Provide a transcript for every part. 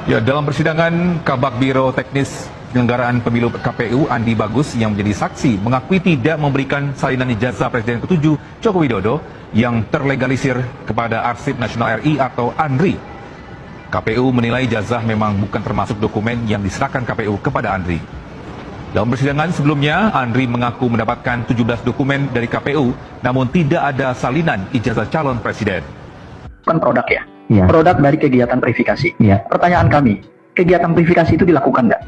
Ya, dalam persidangan, Kabak Biro Teknis Penyelenggaraan Pemilu KPU Andi Bagus yang menjadi saksi mengakui tidak memberikan salinan ijazah Presiden ke-7 Joko Widodo yang terlegalisir kepada Arsip Nasional RI atau ANRI. KPU menilai ijazah memang bukan termasuk dokumen yang diserahkan KPU kepada ANRI. Dalam persidangan sebelumnya, ANRI mengaku mendapatkan 17 dokumen dari KPU, namun tidak ada salinan ijazah calon presiden. Bukan produk ya? Ya. Produk dari kegiatan verifikasi. Ya. Pertanyaan kami, kegiatan verifikasi itu dilakukan nggak?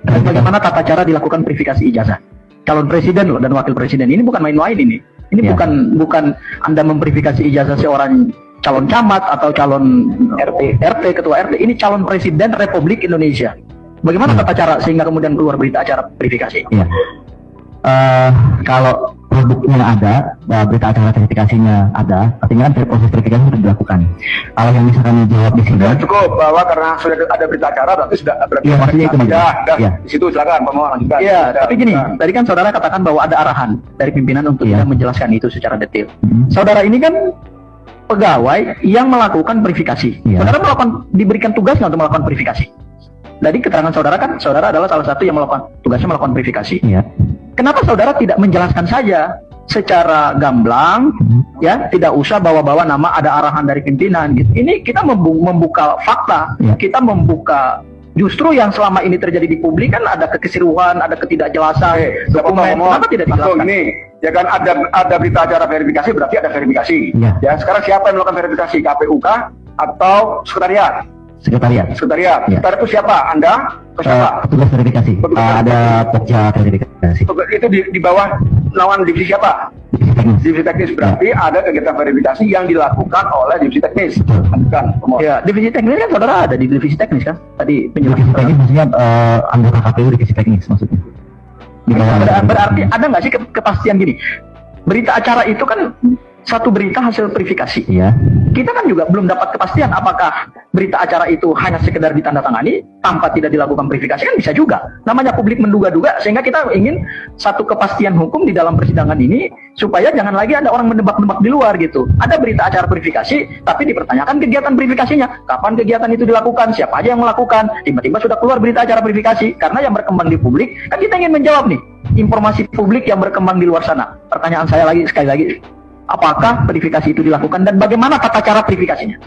Dan bagaimana tata cara dilakukan verifikasi ijazah? Calon presiden loh dan wakil presiden ini bukan main-main ini. Ini Ya. bukan Anda memverifikasi ijazah seorang calon camat atau calon RT, ketua RT. Ini calon presiden Republik Indonesia. Bagaimana tata cara sehingga kemudian keluar berita acara verifikasi? Iya. Kalau produknya ada, berita acara verifikasinya ada, artinya kan proses verifikasi sudah dilakukan. Kalau yang misalkan jawab di sini, Sudah cukup bahwa karena sudah ada berita acara berarti sudah berarti Iya, maksudnya itu, Mas. ya. Iya. Di situ silakan pemohon lanjutkan. Iya, Ada. tapi gini, tadi kan saudara katakan bahwa ada arahan dari pimpinan untuk Iya. tidak menjelaskan itu secara detail. Mhm. Saudara ini kan pegawai yang melakukan verifikasi. Iya. Saudara diberikan tugas nggak untuk melakukan verifikasi? Dari keterangan saudara kan, saudara adalah salah satu yang tugasnya melakukan verifikasi. Iya. Kenapa saudara tidak menjelaskan saja secara gamblang, ya, tidak usah bawa-bawa nama ada arahan dari pimpinan gitu. Ini kita membuka fakta, Iya. kita membuka justru yang selama ini terjadi di publik kan ada kekeliruan, ada ketidakjelasan, dokumen. Kenapa tidak Langsung dijelaskan? ini, ya kan ada berita acara verifikasi berarti ada verifikasi. Iya. Ya, sekarang siapa yang melakukan verifikasi? KPU kah atau sekretariat? Sekretariat. Sekretariat. Iya. Sekretariat itu siapa? Anda atau siapa? Petugas verifikasi. Petugas Ada Pokja verifikasi. Itu di bawah naungan divisi siapa? Divisi teknis berarti ada kegiatan verifikasi yang dilakukan oleh divisi teknis. Bukan pemohon. Ya, divisi teknis kan saudara ada di divisi teknis kan? Tadi Divisi penjelasan. teknis maksudnya anggota KPU divisi teknis maksudnya. Di bawah Berarti ada nggak sih kepastian gini? Berita acara itu kan satu berita hasil verifikasi. Iya. Kita kan juga belum dapat kepastian apakah berita acara itu hanya sekedar ditandatangani tanpa tidak dilakukan verifikasi, kan bisa juga. Namanya publik menduga-duga, sehingga kita ingin satu kepastian hukum di dalam persidangan ini supaya jangan lagi ada orang menebak-nebak di luar gitu. Ada berita acara verifikasi, tapi dipertanyakan kegiatan verifikasinya. Kapan kegiatan itu dilakukan? Siapa aja yang melakukan? Tiba-tiba sudah keluar berita acara verifikasi. Karena yang berkembang di publik, kan kita ingin menjawab nih informasi publik yang berkembang di luar sana. Pertanyaan saya sekali lagi, apakah verifikasi itu dilakukan dan bagaimana tata cara verifikasinya?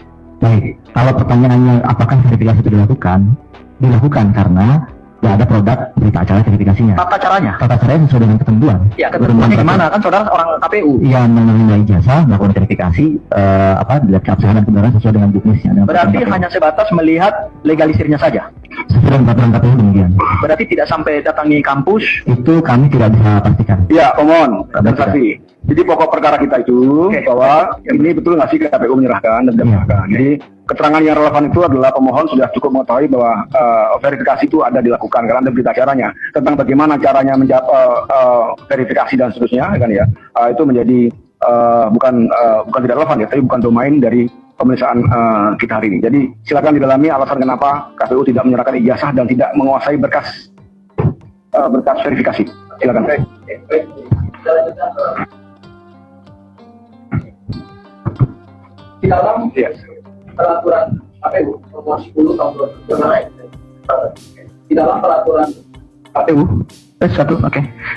Baik, kalau pertanyaannya apakah verifikasi itu dilakukan? Dilakukan karena ya ada produk berita acara verifikasinya. Tata caranya? Tata caranya sesuai dengan ketentuan. Ya, ketentuannya gimana? Kan saudara orang KPU. Iya, menerima ijazah, melakukan verifikasi, dilihat keabsahan dan kebenaran sesuai dengan juknisnya. Berarti hanya sebatas melihat legalisirnya saja. sesuai dengan peraturan KPU demikian. Berarti tidak sampai datangi kampus. Itu kami tidak bisa pastikan. Iya, pemohon dan saksi. Jadi pokok perkara kita itu bahwa ini betul nggak sih KPU menyerahkan dan tidak menyerahkan. Jadi keterangan yang relevan itu adalah pemohon sudah cukup mengetahui bahwa verifikasi itu ada dilakukan karena ada berita acaranya tentang bagaimana caranya menjawab verifikasi dan seterusnya, kan ya. Itu menjadi bukan tidak relevan ya, tapi bukan domain dari pemeriksaan kita hari ini. Jadi silakan didalami alasan kenapa KPU tidak menyerahkan ijazah dan tidak menguasai berkas verifikasi. Silakan. Di dalam peraturan KPU nomor 10 tahun 2012. Di dalam peraturan KPU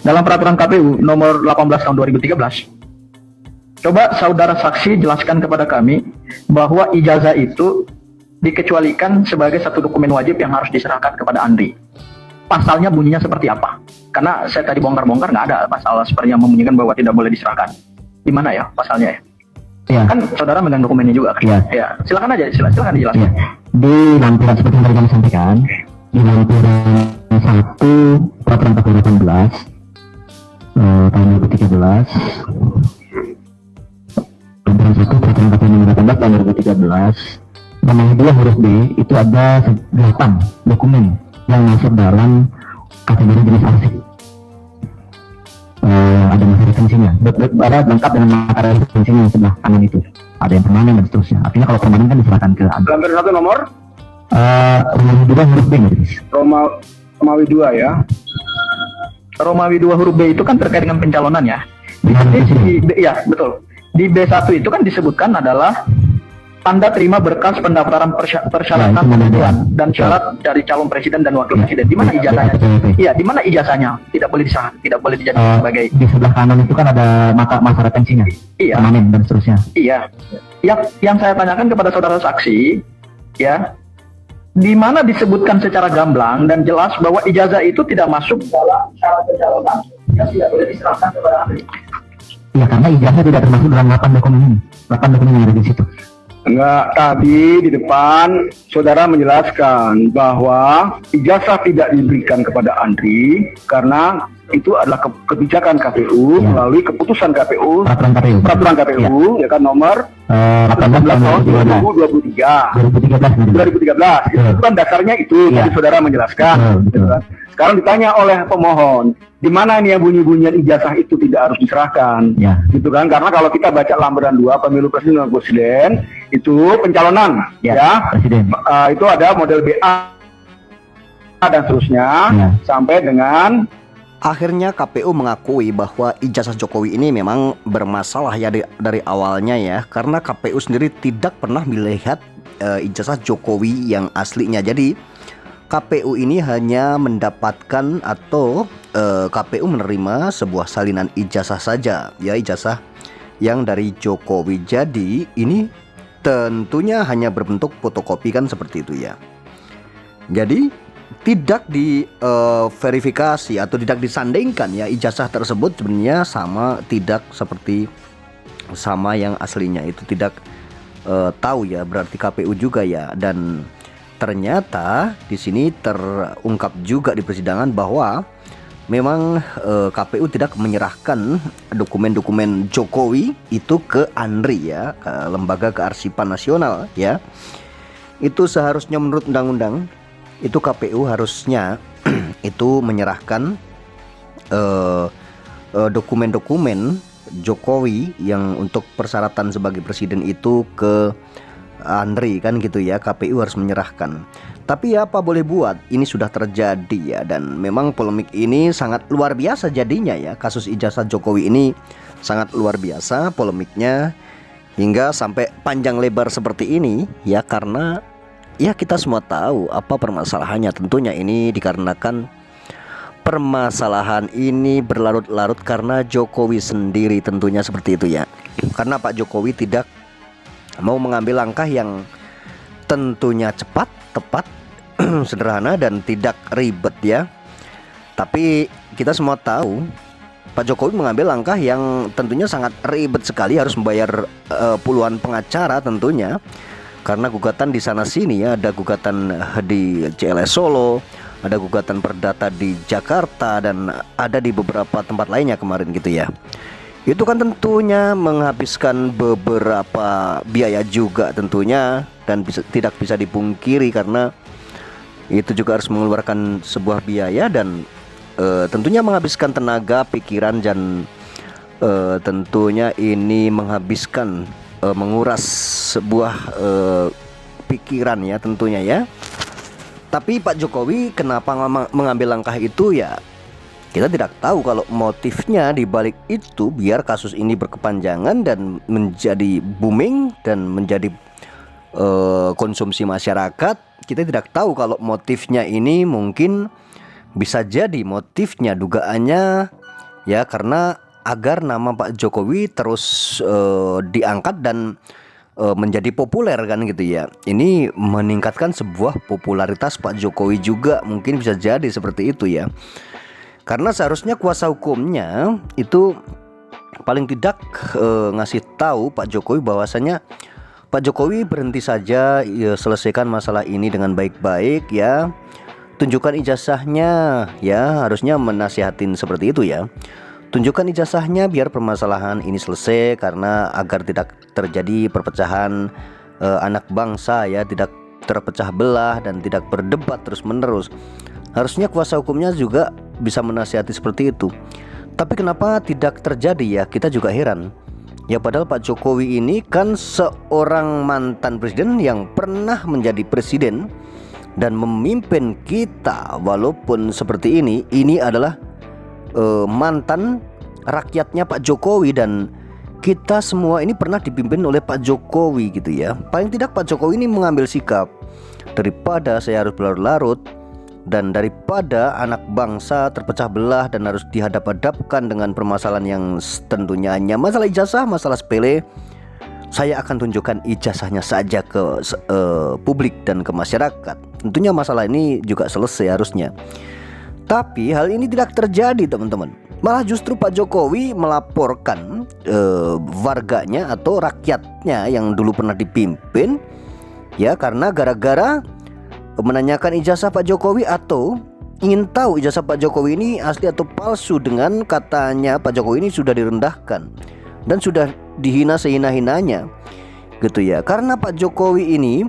dalam peraturan KPU nomor 18 tahun 2013. Coba saudara saksi jelaskan kepada kami bahwa ijazah itu dikecualikan sebagai satu dokumen wajib yang harus diserahkan kepada ANRI. Pasalnya bunyinya seperti apa? Karena saya tadi bongkar-bongkar nggak ada pasal sepertinya membunyikan bahwa tidak boleh diserahkan. Di mana ya pasalnya ya? Iya. Kan saudara megang dokumennya juga kan? Iya. Ya, silakan aja, silakan dijelaskan. Iya. Di lampiran seperti yang tadi kami sampaikan, di lampiran 1 peraturan KPU 18 tahun 2013, lampiran 1 peraturan KPU nomor 18 tahun 2013, nomor 2 huruf B itu ada 8 dokumen yang masuk dalam kategori jenis arsip. Ada masa referensinya, ada lengkap dengan materi referensinya yang sebelah kanan itu. Ada yang permanen dan seterusnya. Artinya kalau permanen kan diserahkan ke Lampiran 1 nomor Romawi 2 huruf B, Majelis. Romawi 2 ya. Romawi 2 huruf B itu kan terkait dengan pencalonan ya. Ya betul. Di B1 itu kan disebutkan adalah Anda terima berkas pendaftaran persyaratan Nah, itu kebutuhan dan syarat dari calon presiden dan wakil presiden. Di mana ijazahnya? Iya, di mana ijazahnya? Tidak boleh disah, tidak boleh dijadikan sebagai. Di sebelah kanan itu kan ada masa retensinya, Iya. permanen dan seterusnya. Iya. Yang saya tanyakan kepada saudara saksi, ya, di mana disebutkan secara gamblang dan jelas bahwa ijazah itu tidak masuk dalam syarat pencalonan, ya tidak boleh diserahkan kepada ahli. Ya, karena ijazah tidak termasuk dalam 8 dokumen ini. 8 dokumen yang ada di situ. Enggak, tadi di depan saudara menjelaskan bahwa ijazah tidak diberikan kepada Andri karena itu adalah kebijakan KPU Ya. melalui keputusan KPU, Peraturan KPU. peraturan KPU ya kan nomor 18 tahun 2023. 2013. 2013 itu kan dasarnya itu Ya. tadi saudara menjelaskan. Betul. Gitu kan. Sekarang ditanya oleh pemohon, di mana ini yang bunyi-bunyian ijazah itu tidak harus diserahkan, Ya. gitu kan? Karena kalau kita baca lambaran 2 pemilu presiden dan presiden itu pencalonan, ya, Presiden. itu ada model BA dan seterusnya Ya. sampai dengan Akhirnya KPU mengakui bahwa ijazah Jokowi ini memang bermasalah ya dari awalnya ya, karena KPU sendiri tidak pernah melihat ijazah Jokowi yang aslinya. Jadi KPU ini hanya mendapatkan atau KPU menerima sebuah salinan ijazah saja, ya, ijazah yang dari Jokowi. Jadi ini tentunya hanya berbentuk fotokopi kan seperti itu ya. Jadi tidak diverifikasi atau tidak disandingkan ya ijazah tersebut sebenarnya tidak seperti sama yang aslinya, itu tidak tahu ya, berarti KPU juga ya. Dan ternyata di sini terungkap juga di persidangan bahwa memang KPU tidak menyerahkan dokumen-dokumen Jokowi itu ke Andri ya, ke Lembaga Kearsipan Nasional ya. Itu seharusnya menurut undang-undang itu KPU harusnya itu menyerahkan dokumen-dokumen Jokowi yang untuk persyaratan sebagai presiden itu ke Andri kan gitu ya. KPU harus menyerahkan. Tapi ya apa boleh buat, ini sudah terjadi ya, dan memang polemik ini sangat luar biasa jadinya ya. Kasus ijazah Jokowi ini sangat luar biasa polemiknya hingga sampai panjang lebar seperti ini ya, karena ya kita semua tahu apa permasalahannya. Tentunya ini dikarenakan permasalahan ini berlarut-larut karena Jokowi sendiri, tentunya seperti itu ya. Karena Pak Jokowi tidak mau mengambil langkah yang tentunya cepat, tepat, sederhana dan tidak ribet ya. Tapi kita semua tahu Pak Jokowi mengambil langkah yang tentunya sangat ribet sekali, harus membayar puluhan pengacara tentunya. Karena gugatan di sana sini ya, ada gugatan di CLS Solo, ada gugatan perdata di Jakarta, dan ada di beberapa tempat lainnya kemarin gitu ya. Itu kan tentunya menghabiskan beberapa biaya juga tentunya, dan tidak bisa dipungkiri karena itu juga harus mengeluarkan sebuah biaya dan tentunya menghabiskan tenaga, pikiran, dan tentunya ini menghabiskan menguras sebuah pikiran ya tentunya ya. Tapi Pak Jokowi kenapa mengambil langkah itu ya, kita tidak tahu kalau motifnya di balik itu biar kasus ini berkepanjangan dan menjadi booming dan menjadi konsumsi masyarakat. Kita tidak tahu kalau motifnya ini, mungkin bisa jadi motifnya, dugaannya ya, karena agar nama Pak Jokowi terus diangkat dan menjadi populer kan gitu ya. Ini meningkatkan sebuah popularitas Pak Jokowi juga, mungkin bisa jadi seperti itu ya. Karena seharusnya kuasa hukumnya itu paling tidak ngasih tahu Pak Jokowi bahwasanya Pak Jokowi berhenti saja ya, selesaikan masalah ini dengan baik-baik ya. Tunjukkan ijazahnya ya, harusnya menasihatin seperti itu ya. Tunjukkan ijazahnya biar permasalahan ini selesai, karena agar tidak terjadi perpecahan anak bangsa ya, tidak terpecah belah dan tidak berdebat terus-menerus. Harusnya kuasa hukumnya juga bisa menasihati seperti itu. Tapi kenapa tidak terjadi ya, kita juga heran. Ya padahal Pak Jokowi ini kan seorang mantan presiden yang pernah menjadi presiden dan memimpin kita. Walaupun seperti ini adalah mantan rakyatnya Pak Jokowi, dan kita semua ini pernah dipimpin oleh Pak Jokowi gitu ya. Paling tidak Pak Jokowi ini mengambil sikap, daripada saya harus berlarut-larut dan daripada anak bangsa terpecah belah dan harus dihadap-hadapkan dengan permasalahan yang tentunya hanya masalah ijazah, masalah sepele, saya akan tunjukkan ijazahnya saja ke publik dan ke masyarakat. Tentunya masalah ini juga selesai harusnya. Tapi hal ini tidak terjadi, teman-teman. Malah justru Pak Jokowi melaporkan warganya atau rakyatnya yang dulu pernah dipimpin, ya, karena gara-gara menanyakan ijazah Pak Jokowi atau ingin tahu ijazah Pak Jokowi ini asli atau palsu, dengan katanya Pak Jokowi ini sudah direndahkan dan sudah dihina sehina-hinanya gitu ya. Karena Pak Jokowi ini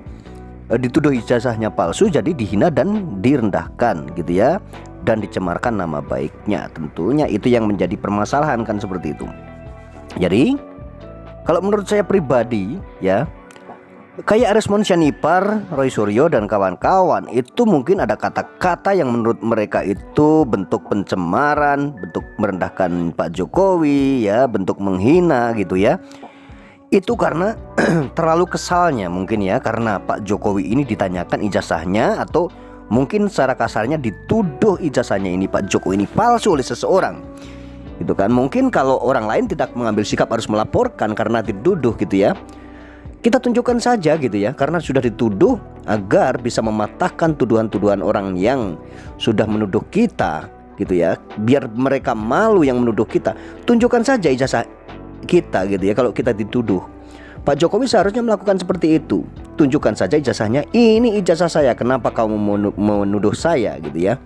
dituduh ijazahnya palsu, jadi dihina dan direndahkan gitu ya, dan dicemarkan nama baiknya. Tentunya itu yang menjadi permasalahan kan, seperti itu. Jadi kalau menurut saya pribadi ya, kayak Resmond Sianipar, Roy Suryo dan kawan-kawan itu mungkin ada kata-kata yang menurut mereka itu bentuk pencemaran, bentuk merendahkan Pak Jokowi ya, bentuk menghina gitu ya. Itu karena terlalu kesalnya mungkin ya, karena Pak Jokowi ini ditanyakan ijazahnya, atau mungkin secara kasarnya dituduh ijazahnya ini Pak Jokowi ini palsu oleh seseorang. Itu kan, mungkin kalau orang lain tidak mengambil sikap harus melaporkan karena dituduh gitu ya. Kita tunjukkan saja gitu ya, karena sudah dituduh, agar bisa mematahkan tuduhan-tuduhan orang yang sudah menuduh kita gitu ya. Biar mereka malu yang menuduh kita. Tunjukkan saja ijazah kita gitu ya kalau kita dituduh. Pak Jokowi seharusnya melakukan seperti itu. Tunjukkan saja ijazahnya, ini ijazah saya, kenapa kamu menuduh saya gitu ya.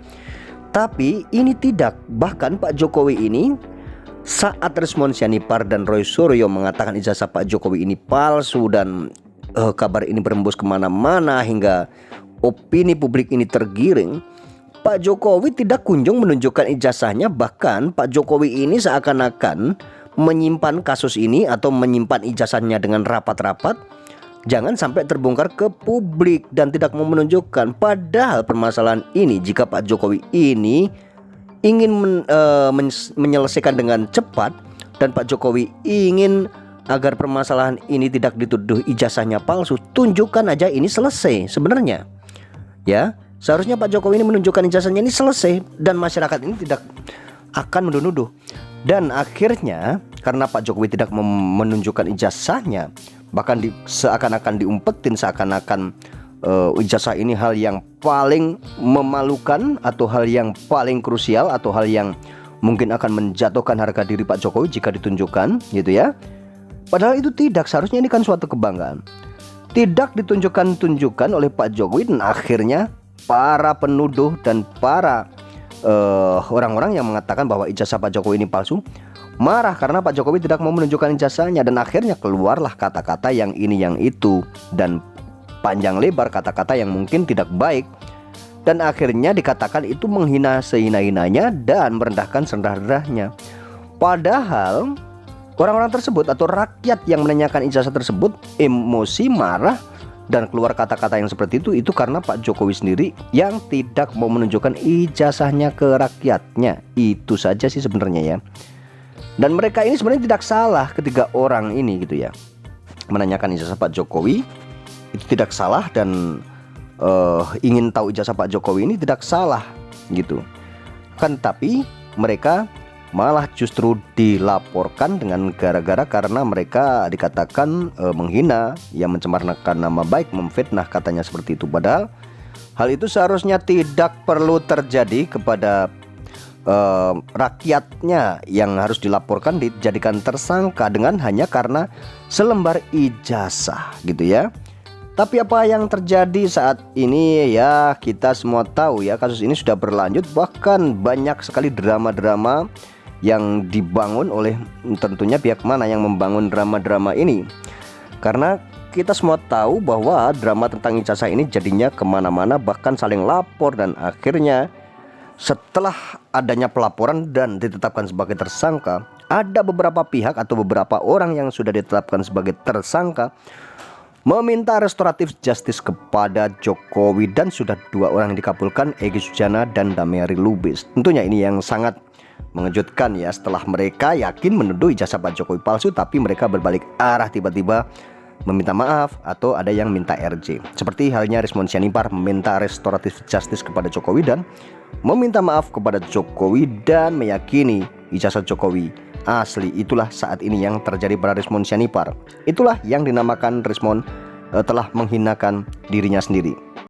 Tapi ini tidak. Bahkan Pak Jokowi ini saat Resmond Sianipar dan Roy Suryo mengatakan ijazah Pak Jokowi ini palsu dan kabar ini berembus kemana-mana hingga opini publik ini tergiring, Pak Jokowi tidak kunjung menunjukkan ijazahnya. Bahkan Pak Jokowi ini seakan-akan menyimpan kasus ini atau menyimpan ijazahnya dengan rapat-rapat, jangan sampai terbongkar ke publik, dan tidak mau menunjukkan. Padahal permasalahan ini, jika Pak Jokowi ini ingin menyelesaikan dengan cepat, dan Pak Jokowi ingin agar permasalahan ini tidak dituduh ijazahnya palsu, tunjukkan aja ini selesai sebenarnya ya. Seharusnya Pak Jokowi ini menunjukkan ijazahnya ini selesai, dan masyarakat ini tidak akan menuduh. Dan akhirnya karena Pak Jokowi tidak menunjukkan ijazahnya, bahkan seakan-akan diumpetin, seakan-akan ijazah ini hal yang paling memalukan, atau hal yang paling krusial, atau hal yang mungkin akan menjatuhkan harga diri Pak Jokowi jika ditunjukkan gitu ya. Padahal itu tidak, seharusnya ini kan suatu kebanggaan. Tidak ditunjukkan oleh Pak Jokowi, dan akhirnya para penuduh dan para orang-orang yang mengatakan bahwa ijazah Pak Jokowi ini palsu marah karena Pak Jokowi tidak mau menunjukkan ijazahnya, dan akhirnya keluarlah kata-kata yang ini yang itu, dan panjang lebar kata-kata yang mungkin tidak baik, dan akhirnya dikatakan itu menghina sehina-hinanya dan merendahkan serendah-rendahnya. Padahal orang-orang tersebut atau rakyat yang menanyakan ijazah tersebut emosi, marah, dan keluar kata-kata yang seperti itu karena Pak Jokowi sendiri yang tidak mau menunjukkan ijazahnya ke rakyatnya. Itu saja sih sebenarnya ya. Dan mereka ini sebenarnya tidak salah, ketiga orang ini gitu ya, menanyakan ijazah Pak Jokowi itu tidak salah, dan ingin tahu ijazah Pak Jokowi ini tidak salah gitu kan. Tapi mereka malah justru dilaporkan dengan gara-gara karena mereka dikatakan menghina, yang mencemarkan nama baik, memfitnah katanya seperti itu. Padahal hal itu seharusnya tidak perlu terjadi kepada rakyatnya yang harus dilaporkan, dijadikan tersangka dengan hanya karena selembar ijazah gitu ya. Tapi apa yang terjadi saat ini ya, kita semua tahu ya, kasus ini sudah berlanjut, bahkan banyak sekali drama-drama yang dibangun oleh tentunya pihak mana yang membangun drama-drama ini. Karena kita semua tahu bahwa drama tentang ijazah ini jadinya kemana-mana, bahkan saling lapor, dan akhirnya setelah adanya pelaporan dan ditetapkan sebagai tersangka, ada beberapa pihak atau beberapa orang yang sudah ditetapkan sebagai tersangka meminta restoratif justice kepada Jokowi, dan sudah 2 orang yang dikabulkan, Egy Sujana dan Damari Lubis. Tentunya ini yang sangat mengejutkan ya, setelah mereka yakin menuduh ijazah Pak Jokowi palsu, tapi mereka berbalik arah tiba-tiba meminta maaf atau ada yang minta RJ. Seperti halnya Rismond Sianipar meminta restoratif justice kepada Jokowi dan meminta maaf kepada Jokowi dan meyakini ijazah Jokowi asli. Itulah saat ini yang terjadi pada Rismond Sianipar. Itulah yang dinamakan Rismond telah menghinakan dirinya sendiri.